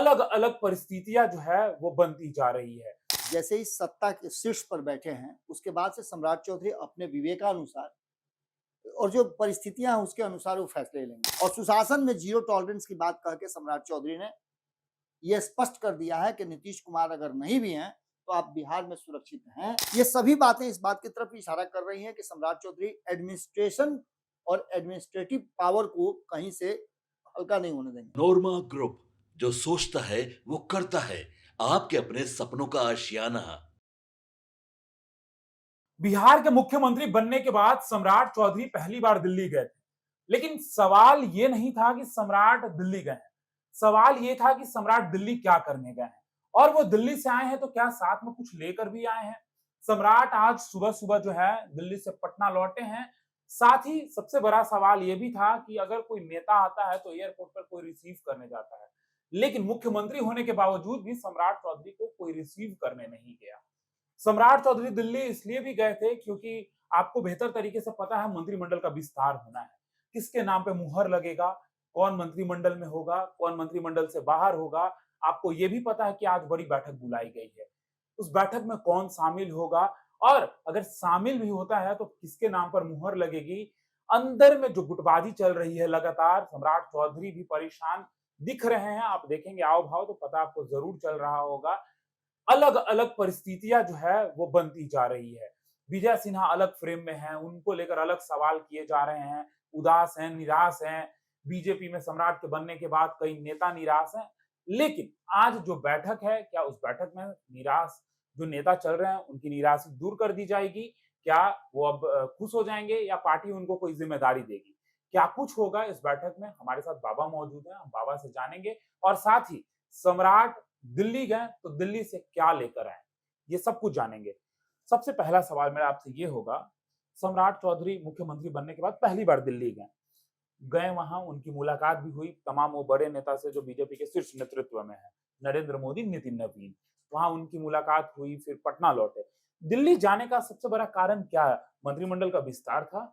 अलग अलग परिस्थितियां जो है वो बनती जा रही है। जैसे ही सत्ता के शीर्ष पर बैठे हैं, उसके बाद से सम्राट चौधरी अपने विवेकानुसार और जो परिस्थितियां हैं उसके अनुसार वो फैसले लेंगे। और सुशासन में जीरो टॉलरेंस की बात कह के सम्राट चौधरी ने यह स्पष्ट कर दिया है कि नीतीश कुमार अगर नहीं भी हैं तो आप बिहार में सुरक्षित हैं। ये सभी बातें इस बात की तरफ इशारा कर रही हैं कि सम्राट चौधरी एडमिनिस्ट्रेशन और एडमिनिस्ट्रेटिव पावर को कहीं से हल्का नहीं होने देंगे। नोरमा ग्रुप, जो सोचता है वो करता है। आपके अपने सपनों का आशियाना। बिहार के मुख्यमंत्री बनने के बाद सम्राट चौधरी पहली बार दिल्ली गए थे। लेकिन सवाल ये नहीं था कि सम्राट दिल्ली गए हैं। सवाल ये था कि सम्राट दिल्ली क्या करने गए हैं, और वो दिल्ली से आए हैं तो क्या साथ में कुछ लेकर भी आए हैं। सम्राट आज सुबह सुबह जो है दिल्ली से पटना लौटे हैं। साथ ही सबसे बड़ा सवाल ये भी था कि अगर कोई नेता आता है तो एयरपोर्ट पर कोई रिसीव करने जाता है, लेकिन मुख्यमंत्री होने के बावजूद भी सम्राट चौधरी को कोई रिसीव करने नहीं गया। सम्राट चौधरी दिल्ली इसलिए भी गए थे क्योंकि आपको बेहतर तरीके से पता है मंत्रिमंडल का विस्तार होना है, किसके नाम पे मुहर लगेगा, कौन मंत्रिमंडल में होगा, कौन मंत्रिमंडल से बाहर होगा। आपको ये भी पता है कि आज बड़ी बैठक बुलाई गई है, उस बैठक में कौन शामिल होगा, और अगर शामिल भी होता है तो किसके नाम पर मुहर लगेगी। अंदर में जो गुटबाजी चल रही है लगातार, सम्राट चौधरी भी परेशान दिख रहे हैं। आप देखेंगे आओ भाव तो पता आपको जरूर चल रहा होगा। अलग अलग परिस्थितियां जो है वो बनती जा रही है। विजय सिन्हा अलग फ्रेम में हैं, उनको लेकर अलग सवाल किए जा रहे हैं, उदास हैं, निराश हैं। बीजेपी में सम्राट के बनने के बाद कई नेता निराश हैं। लेकिन आज जो बैठक है, क्या उस बैठक में निराश जो नेता चल रहे हैं उनकी निराशा दूर कर दी जाएगी? क्या वो अब खुश हो जाएंगे या पार्टी उनको कोई जिम्मेदारी देगी? क्या कुछ होगा इस बैठक में? हमारे साथ बाबा मौजूद हैं, हम बाबा से जानेंगे। और साथ ही सम्राट दिल्ली गए तो दिल्ली से क्या लेकर आए, ये सब कुछ जानेंगे। सबसे पहला सवाल मेरा आपसे ये होगा, सम्राट चौधरी मुख्यमंत्री बनने के बाद पहली बार दिल्ली गए। गए वहां उनकी मुलाकात भी हुई तमाम वो बड़े नेता से जो बीजेपी के शीर्ष नेतृत्व में है, नरेंद्र मोदी, नितिन नवीन। वहां उनकी मुलाकात हुई, फिर पटना लौटे। दिल्ली जाने का सबसे बड़ा कारण क्या है? मंत्रिमंडल का विस्तार था?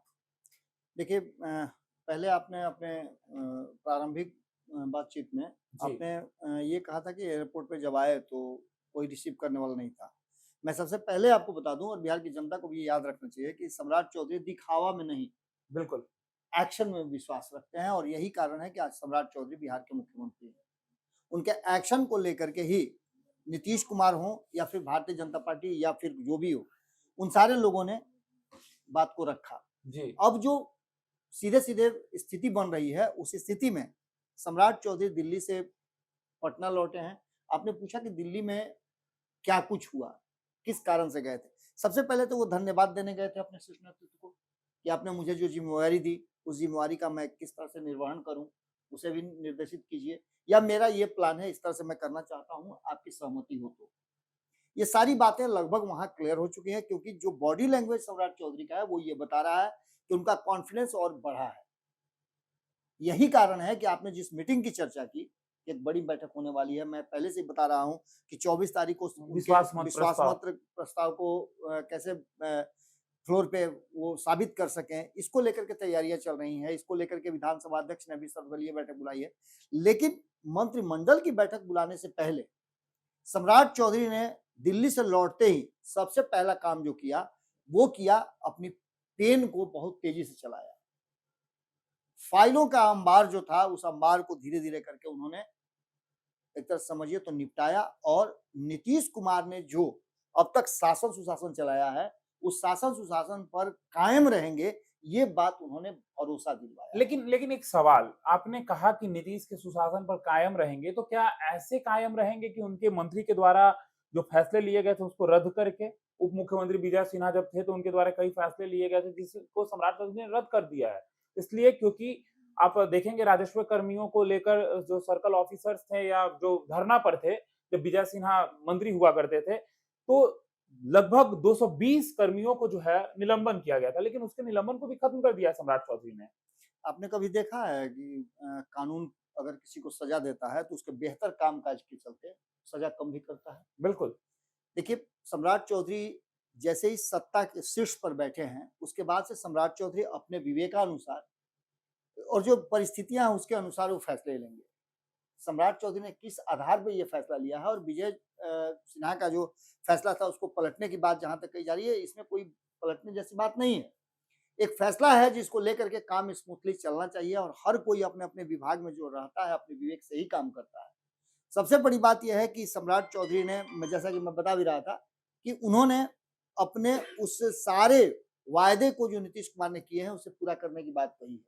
देखिए पहले आपने अपने प्रारंभिक बातचीत में जी। आपने ये कहा था कि एयरपोर्ट पे जब आए तो कोई रिसीव करने वाला नहीं था। मैं सबसे पहले आपको बता दूं और बिहार की जनता को भी याद रखना चाहिए कि सम्राट चौधरी दिखावा में नहीं, बिल्कुल। एक्शन में विश्वास रखते हैं और यही कारण है कि आज सम्राट चौधरी बिहार के मुख्यमंत्री हैं। उनके एक्शन को लेकर के ही नीतीश कुमार हों या फिर भारतीय जनता पार्टी या फिर जो भी हो, उन सारे लोगों ने बात को रखा। जी। अब जो सीधे-सीधे स्थिति बन रही है, उस स्थिति में सम्राट चौधरी दिल्ली से पटना लौटे हैं। आपने पूछा कि दिल्ली में क्या कुछ हुआ? किस कारण से गए थे? सबसे पहले तो वो धन्यवाद देने गए थे अपने शीर्ष नेतृत्व को कि आपने मुझे जो ज़िम्मेवारी दी, उस ज़िम्मेवारी का मैं किस तरह से निर्वहन करूँ, उसे भी निर्देशित कीजिए या मेरा ये प्लान है, इस तरह से मैं करना चाहता हूँ, आपकी सहमति हो तो। ये सारी बातें लगभग वहाँ क्लियर हो चुकी हैं क्योंकि जो बॉडी लैंग्वेज सम्राट चौधरी का है, वो ये बता रहा है कि उनका कॉन्फिडेंस और बढ़ा है। यही कारण है कि आपने जिस मीटिंग की चर्चा की, एक बड़ी बैठक होने वाली है। मैं पहले से ही बता रहा हूँ कि 24 तारीख को उनके विश्वास मत विश्वास प्रस्ताव। मत प्रस्ताव को कैसे फ्लोर पे वो साबित कर सकें, इसको लेकर के तैयारियां चल रही हैं। इसको लेकर के विधानसभा अध्यक्ष ने भी सर्वदलीय बैठक बुलाई है। लेकिन मंत्रिमंडल की बैठक बुलाने से पहले सम्राट चौधरी ने दिल्ली से लौटते ही सबसे पहला काम जो किया, वो किया अपनी पेन को बहुत तेजी से चलाया। फाइलों का अंबार जो था, उस अंबार को धीरे-धीरे करके उन्होंने एक तरह समझिए तो निपटाया और नीतीश कुमार ने जो अब तक शासन सुशासन चलाया है, उस शासन सुशासन पर कायम रहेंगे, ये बात उन्होंने भरोसा दिलवाया। लेकिन लेकिन एक सवाल, आपने कहा कि नीतीश के सुशासन पर कायम रहेंगे, तो क्या ऐसे कायम रहेंगे कि उनके मंत्री के द्वारा जो फैसले लिए गए थे उसको रद्द करके? उप मुख्यमंत्री विजय सिन्हा जब थे तो उनके द्वारा कई फैसले लिए गए थे जिसको सम्राट चौधरी ने रद्द कर दिया है। इसलिए क्योंकि आप देखेंगे राजस्व कर्मियों को लेकर जो सर्कल ऑफिसर्स थे या जो धरना पर थे, जब विजय सिन्हा मंत्री हुआ करते थे, तो लगभग 220 कर्मियों को जो है निलंबन किया गया था, लेकिन उसके निलंबन को भी खत्म कर दिया सम्राट चौधरी ने। आपने कभी देखा है कि कानून अगर किसी को सजा देता है, तो उसके बेहतर कामकाज के चलते सजा कम भी करता है? बिल्कुल। देखिए, सम्राट चौधरी जैसे ही सत्ता के शीर्ष पर बैठे हैं, उसके बाद से सम्राट चौधरी अपने विवेकानुसार और जो परिस्थितियां हैं उसके अनुसार वो फैसले लेंगे। सम्राट चौधरी ने किस आधार पे ये फैसला लिया है और विजय सिन्हा का जो फैसला था उसको पलटने की बात जहां तक कही जा रही है, इसमें कोई पलटने जैसी बात नहीं है। एक फैसला है जिसको लेकर के काम स्मूथली चलना चाहिए और हर कोई अपने अपने विभाग में जो रहता है अपने विवेक से ही काम करता है। सबसे बड़ी बात यह है कि सम्राट चौधरी ने, जैसा कि मैं बता भी रहा था, कि उन्होंने अपने उस सारे वायदे को जो नीतीश कुमार ने किए हैं उसे पूरा करने की बात कही है।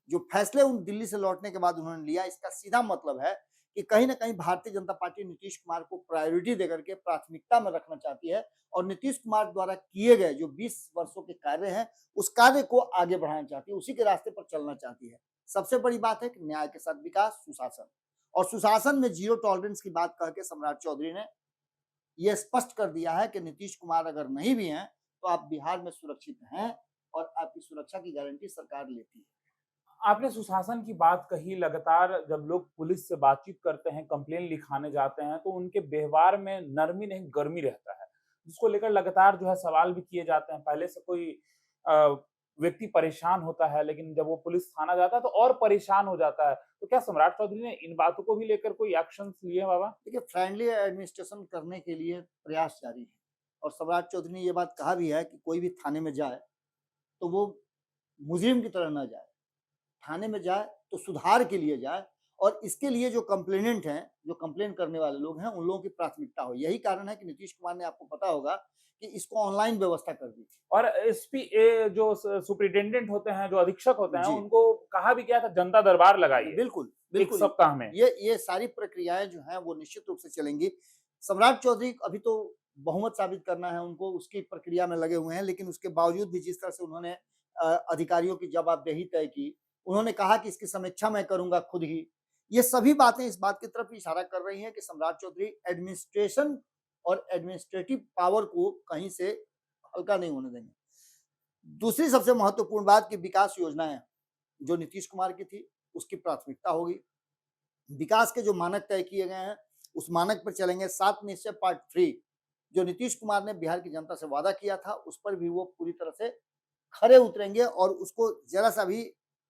जो फैसले उन दिल्ली से लौटने के बाद उन्होंने लिया, इसका सीधा मतलब है कि कहीं ना कहीं भारतीय जनता पार्टी नीतीश कुमार को प्रायोरिटी देकर के प्राथमिकता में रखना चाहती है और नीतीश कुमार द्वारा किए गए जो 20 वर्षों के कार्य हैं उस कार्य को आगे बढ़ाना चाहती है, उसी के रास्ते पर चलना चाहती है। सबसे बड़ी बात है कि न्याय के साथ विकास, सुशासन, और सुशासन में जीरो टॉलरेंस की बात कह के सम्राट चौधरी ने यह स्पष्ट कर दिया है कि नीतीश कुमार अगर नहीं भी हैं तो आप बिहार में सुरक्षित हैं और आपकी सुरक्षा की गारंटी सरकार लेती है। आपने सुशासन की बात कही। लगातार जब लोग पुलिस से बातचीत करते हैं, कंप्लेन लिखाने जाते हैं, तो उनके व्यवहार में नरमी नहीं गर्मी रहता है, जिसको लेकर लगातार जो है सवाल भी किए जाते हैं। पहले से कोई व्यक्ति परेशान होता है, लेकिन जब वो पुलिस थाना जाता है तो और परेशान हो जाता है। तो क्या सम्राट चौधरी ने इन बातों को भी लेकर कोई एक्शन लिए हैं बाबा? देखिए, फ्रेंडली एडमिनिस्ट्रेशन करने के लिए प्रयास जारी है और सम्राट चौधरी ने ये बात कहा भी है कि कोई भी थाने में जाए तो वो मुजरिम की तरह ना जाए, थाने में जाए तो सुधार के लिए जाए और इसके लिए जो कंप्लेनेंट हैं, जो कंप्लेन करने वाले लोग हैं, उन लोगों की प्राथमिकता हो। यही कारण है कि नीतीश कुमार ने, आपको पता होगा, कि इसको ऑनलाइन व्यवस्था कर दी थी। और एसपी जो सुपरिटेंडेंट होते हैं, जो अधीक्षक होते हैं, जी। उनको कहा भी गया था जनता दरबार लगाइए बिल्कुल, एक बिल्कुल। सप्ताह में। ये सारी प्रक्रियाएं जो हैं वो निश्चित रूप से चलेंगी। सम्राट चौधरी अभी तो बहुमत साबित करना है उनको, उसकी प्रक्रिया में लगे हुए हैं, लेकिन उसके बावजूद भी जिस तरह से उन्होंने अधिकारियों की जवाबदेही तय की, उन्होंने कहा कि इसकी समीक्षा मैं करूंगा खुद ही। ये सभी बातें इस बात की तरफ इशारा कर रही हैं कि सम्राट चौधरी एडमिनिस्ट्रेशन और एडमिनिस्ट्रेटिव पावर को कहीं से हल्का नहीं होने देंगे। दूसरी सबसे महत्वपूर्ण बात कि विकास योजनाएं जो नीतीश कुमार की थी उसकी प्राथमिकता होगी। विकास के जो मानक तय किए गए हैं उस मानक पर चलेंगे। 7 निश्चय पार्ट 3 जो नीतीश कुमार ने बिहार की जनता से वादा किया था उस पर भी वो पूरी तरह से खरे उतरेंगे और उसको जरा सा भी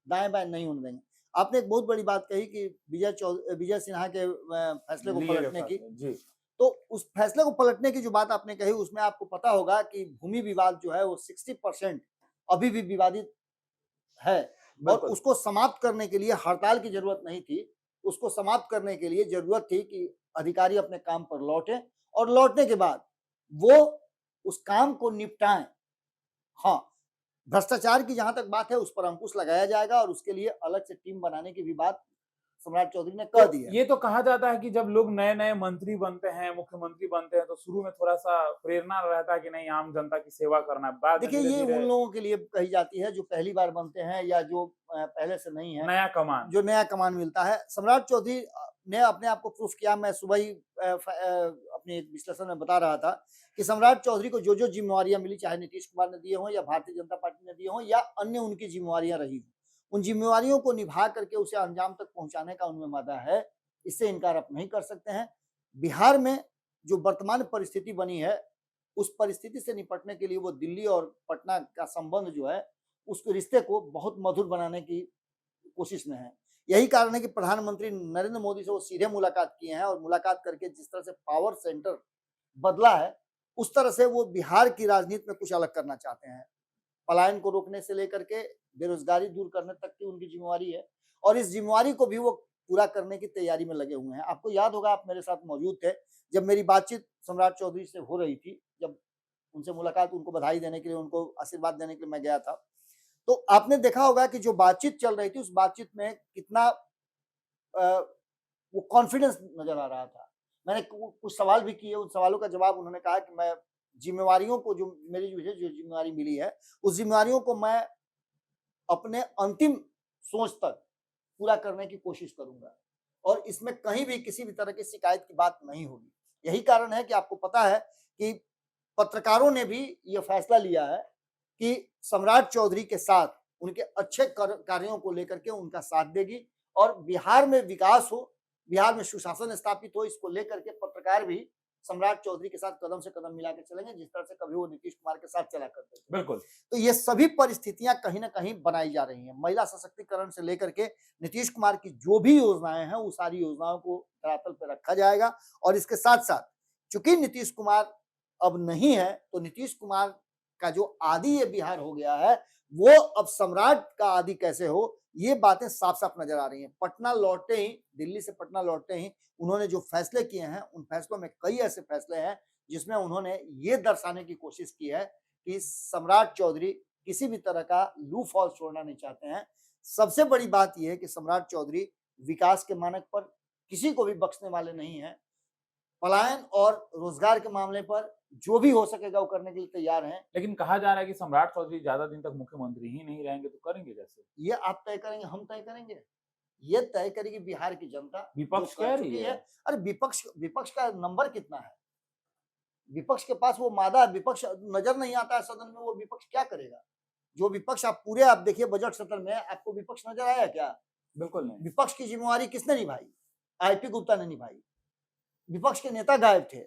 दाएं बाएं नहीं होने देंगे। आपने एक बहुत बड़ी बात कही कि विजय सिन्हा के फैसले को पलटने की, जी। तो उस फैसले को पलटने की जो बात आपने कही उसमें आपको पता होगा कि भूमि विवाद जो है वो 60% अभी भी विवादित है और बिल्कुल। उसको समाप्त करने के लिए हड़ताल की जरूरत नहीं थी। उसको समाप्त करने के लिए जरूरत थी कि अधिकारी अपने काम पर लौटें और लौटने के बाद वो उस काम को निपटाएं। हाँ, भ्रष्टाचार की जहां तक बात है उस पर अंकुश लगाया जाएगा और उसके लिए अलग से टीम बनाने की भी बात सम्राट चौधरी ने कह दी है। ये तो कहा जाता है कि जब लोग नए-नए मंत्री बनते हैं, मुख्यमंत्री बनते हैं, तो शुरू में थोड़ा-सा प्रेरणा रहता है कि नहीं आम जनता की सेवा करना है। बाद में देखिए, ये धीरे-धीरे उन लोगों के लिए कही जाती है जो पहली बार बनते हैं या जो पहले से नहीं है, नया कमान। जो नया कमान मिलता है। सम्राट चौधरी ने अपने आप को प्रूफ किया। मैं सुबह ही अपने एक विश्लेषण में बता रहा था कि सम्राट चौधरी को जो जिम्मेवारियां मिली, चाहे नीतीश कुमार ने दिए हों या भारतीय जनता पार्टी ने दिए हों या अन्य उनकी जिम्मेवारियां रही हों, उन जिम्मेवारियों को निभा करके उसे अंजाम तक पहुंचाने का उनमें वादा है। इससे इनकार आप नहीं कर सकते हैं। बिहार में जो वर्तमान परिस्थिति बनी है उस परिस्थिति से निपटने के लिए वो दिल्ली और पटना का संबंध जो है उस रिश्ते को बहुत मधुर बनाने की कोशिश में है। यही कारण है कि प्रधानमंत्री नरेंद्र मोदी से वो सीधे मुलाकात किए हैं और मुलाकात करके जिस तरह से पावर सेंटर बदला है उस तरह से वो बिहार की राजनीति में कुछ अलग करना चाहते हैं। पलायन को रोकने से लेकर के बेरोजगारी दूर करने तक की उनकी जिम्मेवारी है और इस जिम्मेवारी को भी वो पूरा करने की तैयारी में लगे हुए हैं। आपको याद होगा, आप मेरे साथ मौजूद थे जब मेरी बातचीत सम्राट चौधरी से हो रही थी, जब उनसे मुलाकात, उनको बधाई देने के लिए, उनको आशीर्वाद देने के लिए मैं गया था, तो आपने देखा होगा कि जो बातचीत चल रही थी उस बातचीत में कितना वो कॉन्फिडेंस नजर आ रहा था। मैंने कुछ सवाल भी किए, उन सवालों का जवाब उन्होंने कहा कि मैं जिम्मेवारियों को, जो मेरी जो जिम्मेवारी मिली है उस जिम्मेवारियों को मैं अपने अंतिम सोच तक पूरा करने की कोशिश करूंगा और इसमें कहीं भी किसी भी तरह की शिकायत की बात नहीं होगी। यही कारण है कि आपको पता है कि पत्रकारों ने भी यह फैसला लिया है कि सम्राट चौधरी के साथ उनके अच्छे कार्यों को लेकर के उनका साथ देगी और बिहार में विकास हो, बिहार में सुशासन स्थापित हो, इसको लेकर के पत्रकार भी सम्राट चौधरी के साथ कदम से कदम मिला के चलेंगे, जिस तरह से कभी वो नीतीश कुमार के साथ चला करते थे। बिल्कुल। तो ये सभी परिस्थितियां कहीं ना कहीं बनाई जा रही हैं। महिला सशक्तिकरण से लेकर के नीतीश कुमार की जो भी योजनाएं हैं, वो सारी योजनाओं को धरातल पर रखा जाएगा। और इसके साथ साथ चूंकि नीतीश कुमार अब नहीं है, तो नीतीश कुमार का जो आदि ये बिहार हो गया है, वो अब सम्राट का आदि कैसे हो, ये बातें साफ साफ नजर आ रही हैं। पटना लौटते ही, दिल्ली से पटना लौटते ही उन्होंने जो फैसले किए हैं, उन फैसलों में कई ऐसे फैसले हैं जिसमें उन्होंने ये दर्शाने की कोशिश की है कि सम्राट चौधरी किसी भी तरह का लूप हॉल छोड़ना नहीं चाहते हैं। सबसे बड़ी बात यह है कि सम्राट चौधरी विकास के मानक पर किसी को भी बख्शने वाले नहीं हैं। पलायन और रोजगार के मामले पर जो भी हो सकेगा वो करने के लिए तैयार हैं। लेकिन कहा जा रहा है कि सम्राट चौधरी ज्यादा दिन तक मुख्यमंत्री ही नहीं रहेंगे, तो करेंगे कैसे? ये आप तय करेंगे, हम तय करेंगे, ये तय करेगी बिहार की जनता। विपक्ष जो कह कर रही चुकी है। अरे विपक्ष का नंबर कितना है? विपक्ष के पास वो मादा, विपक्ष नजर नहीं आता है सदन में, वो विपक्ष क्या करेगा? जो विपक्ष आप पूरे आप देखिए बजट सत्र में, आपको विपक्ष नजर आया क्या? बिल्कुल नहीं। विपक्ष की जिम्मेवारी किसने निभाई? आईपी गुप्ता ने निभाई। विपक्ष के नेता गायब थे,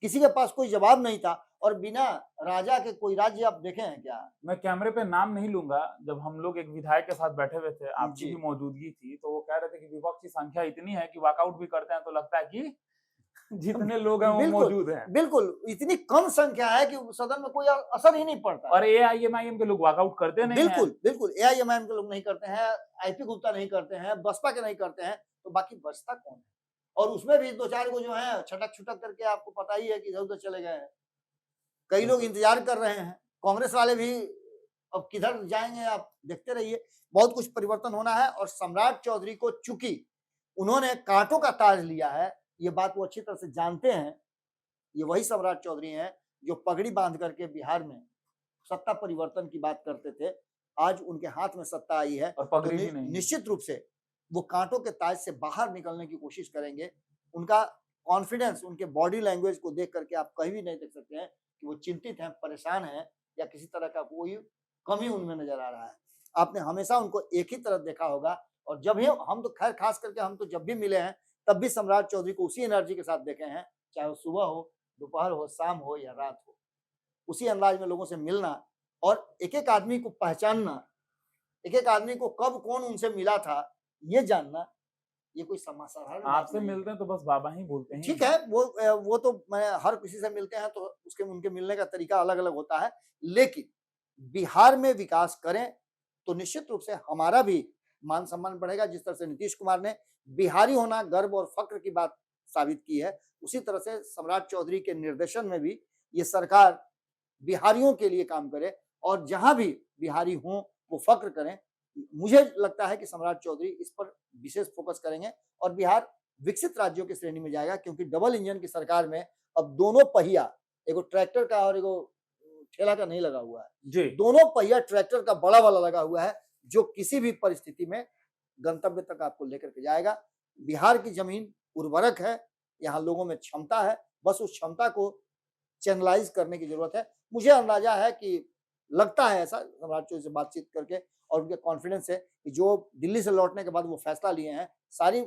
किसी के पास कोई जवाब नहीं था। और बिना राजा के कोई राज्य आप देखे हैं क्या? मैं कैमरे पे नाम नहीं लूंगा, जब हम लोग एक विधायक के साथ बैठे हुए थे, आपकी जी। भी मौजूदगी थी, तो वो कह रहे थे कि विपक्ष की संख्या इतनी है कि वॉकआउट भी करते हैं तो लगता है कि जितने लोग हैं वो बिल्कुल, मौजूद हैं। बिल्कुल, इतनी कम संख्या है कि सदन में कोई असर ही नहीं पड़ता। और एआईएमआईएम के लोग वॉकआउट करते नहीं हैं। बिल्कुल, बिल्कुल, एआईएमआईएम के लोग नहीं करते हैं, आईपी गुप्ता नहीं करते हैं, बसपा के नहीं करते हैं, तो बाकी बचता कौन है? और उसमें भी 2-4 को जो है छटक-छुटक करके आपको पता ही है कि इधर-उधर चले गए हैं। कई लोग इंतजार कर रहे हैं, कांग्रेस वाले भी अब किधर जाएंगे आप देखते रहिए। बहुत कुछ परिवर्तन होना है। और सम्राट चौधरी को चूंकि उन्होंने कांटों का ताज लिया है, ये बात वो अच्छी तरह से जानते हैं। ये वही सम्राट चौधरी हैं जो पगड़ी बांध करके बिहार में सत्ता परिवर्तन की बात करते थे। आज उनके हाथ में सत्ता आई है, और तो पगड़ी भी नहीं। निश्चित रूप से वो कांटों के ताज से बाहर निकलने की कोशिश करेंगे। उनका कॉन्फिडेंस, उनके बॉडी लैंग्वेज को देख करके आप कहीं भी नहीं देख सकते हैं कि वो चिंतित हैं, परेशान हैं, या किसी तरह का कोई कमी उनमें नजर आ रहा है। आपने हमेशा उनको एक ही तरफ देखा होगा। और जब भी हम तो खैर खास करके हम तो जब भी मिले हैं, तब भी सम्राट चौधरी को उसी एनर्जी के साथ देखे हैं, चाहे वो सुबह हो, दोपहर हो, शाम हो या रात हो। उसी अंदाज में लोगों से मिलना और एक-एक आदमी को पहचानना, एक-एक आदमी को कब कौन उनसे मिला था, ये जानना, ये कोई साधारण बात आपसे नहीं है। मिलते हैं तो बस बाबा ही बोलते हैं। ठीक है, वो तो मैं हर किसी से मिलते हैं तो उसके उनके मिलने का तरीका अलग-अलग होता है। लेकिन बिहार में विकास करें तो निश्चित रूप से हमारा भी मान-सम्मान बढ़ेगा। जिस तरह से नीतीश कुमार ने बिहारी होना गर्व और फक्र की बात साबित की है, उसी तरह से सम्राट चौधरी के निर्देशन में भी ये सरकार बिहारियों के लिए काम करे और जहां भी बिहारी हों वो फक्र करें। मुझे लगता है कि सम्राट चौधरी इस पर विशेष फोकस करेंगे और बिहार विकसित राज्यों की श्रेणी में जाएगा, क्योंकि डबल इंजन की सरकार में अब दोनों पहिया, एगो ट्रैक्टर का और एगो ठेला का नहीं लगा हुआ है, जी। दोनों पहिया ट्रैक्टर का बड़ा वाला लगा हुआ है, जो किसी भी परिस्थिति में गंतव्य तक आपको लेकर के जाएगा। बिहार की जमीन उर्वरक है, यहाँ लोगों में क्षमता है, बस उस क्षमता को चैनलाइज करने की जरूरत है। मुझे अंदाजा है कि लगता है ऐसा सम्राट चौधरी से बातचीत करके, और उनके कॉन्फिडेंस है कि जो दिल्ली से लौटने के बाद वो फैसला लिए हैं, सारी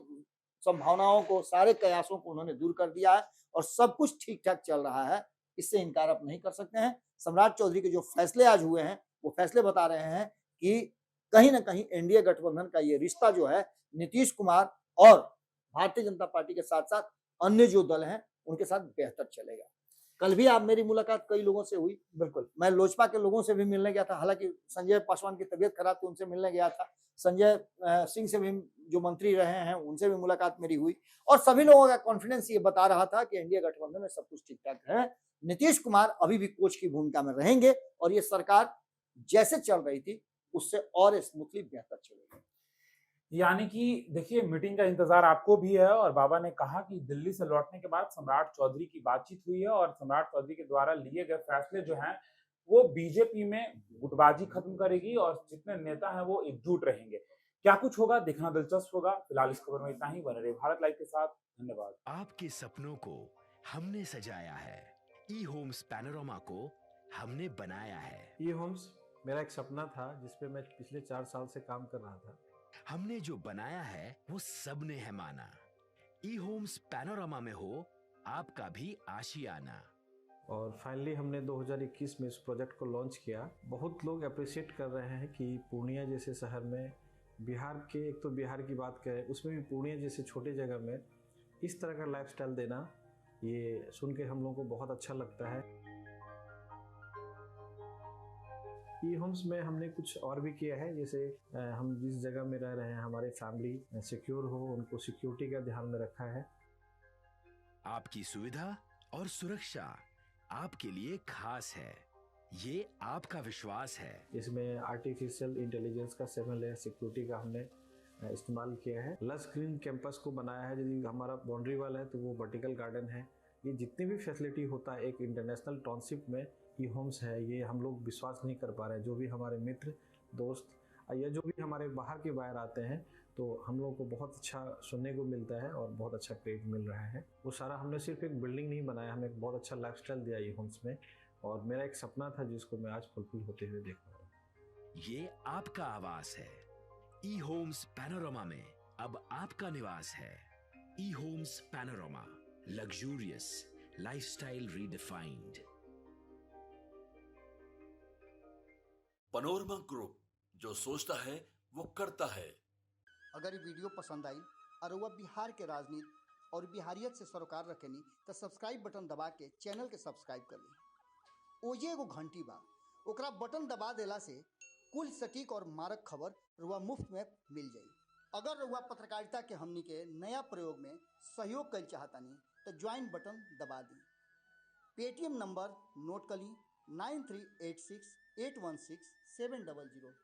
संभावनाओं को, सारे कयासों को उन्होंने दूर कर दिया है और सब कुछ ठीक ठाक चल रहा है। इससे इनकार आप नहीं कर सकते हैं। सम्राट चौधरी के जो फैसले आज हुए हैं, वो फैसले बता रहे हैं कि कहीं ना कहीं एनडीए गठबंधन का ये रिश्ता जो है नीतीश कुमार और भारतीय जनता पार्टी के साथ साथ अन्य जो दल हैं उनके साथ बेहतर चलेगा। कल भी आप मेरी मुलाकात कई लोगों से हुई, बिल्कुल मैं लोजपा के लोगों से भी मिलने गया था, हालांकि संजय पासवान की तबीयत खराब थी, उनसे मिलने गया था। संजय सिंह से भी जो मंत्री रहे हैं उनसे भी मुलाकात मेरी हुई और सभी लोगों का कॉन्फिडेंस ये बता रहा था कि एनडीए गठबंधन में सब कुछ ठीक ठाक है। नीतीश कुमार अभी भी कोच की भूमिका में रहेंगे और ये सरकार जैसे चल रही थी उससे और स्मूथली बेहतर चलेगी। यानी कि देखिए, मीटिंग का इंतजार आपको भी है और बाबा ने कहा कि दिल्ली से लौटने के बाद सम्राट चौधरी की बातचीत हुई है और सम्राट चौधरी के द्वारा लिए गए फैसले जो हैं वो बीजेपी में गुटबाजी खत्म करेगी और जितने नेता हैं वो एकजुट रहेंगे। क्या कुछ होगा देखना दिलचस्प होगा। फिलहाल इस खबर में इतना ही। बने रहिए भारत लाइव के साथ। धन्यवाद। आपके सपनों को हमने सजाया है, ई होम्स पैनोरामा को हमने बनाया है। ई होम्स मेरा एक सपना था जिस पे मैं पिछले 4 साल से काम कर रहा था। हमने जो बनाया है वो सबने है माना। ई होम्स पैनोरामा में हो आपका भी आशियाना। और फाइनली हमने 2021 में इस प्रोजेक्ट को लॉन्च किया। बहुत लोग अप्रिशिएट कर रहे हैं कि पूर्णिया जैसे शहर में, बिहार के, एक तो बिहार की बात करें उसमें भी पूर्णिया जैसे छोटे जगह में इस तरह का लाइफस्टाइल देना, ये सुन के हम लोगों को बहुत अच्छा लगता है। ई होम्स में हमने कुछ और भी किया है, जैसे हम जिस जगह में रह रहे हैं हमारे फैमिली सिक्योर हो, उनको सिक्योरिटी का ध्यान में रखा है। आपकी सुविधा और सुरक्षा आपके लिए खास है, ये आपका विश्वास है। इसमें आर्टिफिशियल इंटेलिजेंस का 7 लेयर सिक्योरिटी का हमने इस्तेमाल किया है। लस ग्रीन कैंपस को बनाया है। यदि हमारा बाउंड्री वाल है तो वो वर्टिकल गार्डन है। ये जितनी भी फैसिलिटी होता है एक इंटरनेशनल टाउनशिप में, ई होम्स है, ये हम लोग विश्वास नहीं कर पा रहे हैं। जो भी हमारे मित्र दोस्त या जो भी हमारे बाहर आते हैं तो हम लोग को बहुत अच्छा सुनने को मिलता है और बहुत अच्छा क्रेडिट मिल रहा है। वो सारा हमने सिर्फ एक बिल्डिंग नहीं बनाया, हमें एक बहुत अच्छा लाइफस्टाइल दिया ई होम्स में, और मेरा एक सपना था जिसको मैं आज फुलफिल होते हुए देख रहा हूँ। ये आपका आवास है। ई होम्स पैनोरामा में अब आपका निवास है। E homes Panorama, luxurious lifestyle redefined. Panorama group, जो सोचता है वो करता है। अगर ये वीडियो पसंद आई और वह बिहार के राजनीति और बिहारियत से सरोकार रखेनी तो सब्सक्राइब बटन दबा के चैनल के सब्सक्राइब कर ली। ओजे एगो घंटी बा, ओकरा बटन दबा देला से कुल सटीक और मारक खबर रुआ मुफ्त में मिल जाई। अगर रुआ पत्रकारिता के हमनी के नया प्रयोग में सहयोग कर चाहतानी तो ज्वाइन बटन दबा दी। पेटीएम नंबर नोट कर ली 9386816700।